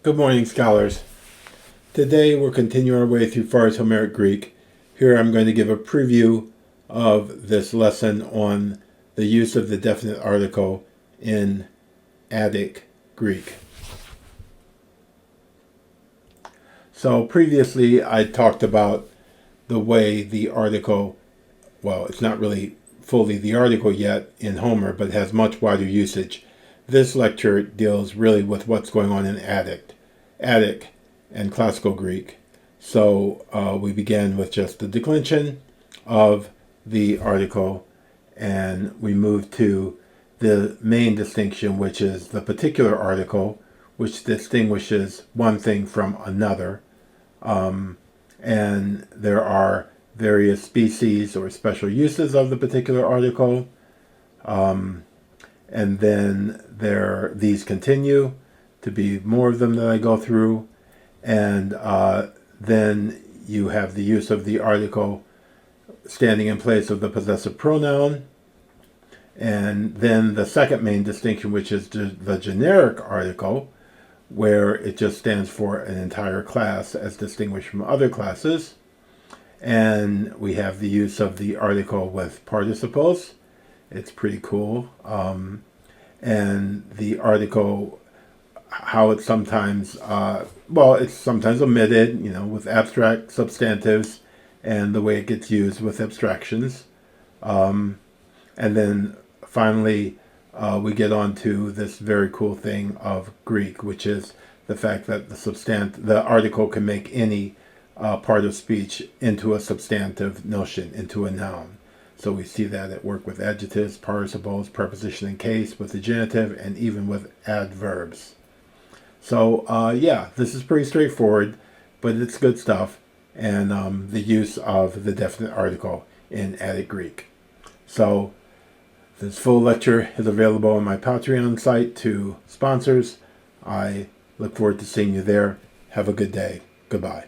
Good morning, scholars. Today we'll continue our way through Pharr's Homeric Greek. Here I'm going to give a preview of this lesson on the use of the definite article in Attic Greek. So previously I talked about the way the article, well, it's not really fully the article yet in Homer, but it has much wider usage. This lecture deals really with what's going on in Attic and Classical Greek. So we began with just the declension of the article, and we moved to the main distinction, which is the particular article, which distinguishes one thing from another. And there are various species or special uses of the particular article. And then these continue to be more of them that I go through. And then you have the use of the article standing in place of the possessive pronoun. And then the second main distinction, which is the generic article, where it just stands for an entire class as distinguished from other classes. And we have the use of the article with participles. It's pretty cool. And the article, how it's sometimes, it's sometimes omitted, with abstract substantives, and the way it gets used with abstractions. And then finally, we get on to this very cool thing of Greek, which is the fact that the article can make any part of speech into a substantive notion, into a noun. So we see that at work with adjectives, participles, preposition and case, with the genitive, and even with adverbs. So this is pretty straightforward, but it's good stuff, and the use of the definite article in Attic Greek. So this full lecture is available on my Patreon site to sponsors. I look forward to seeing you there. Have a good day. Goodbye.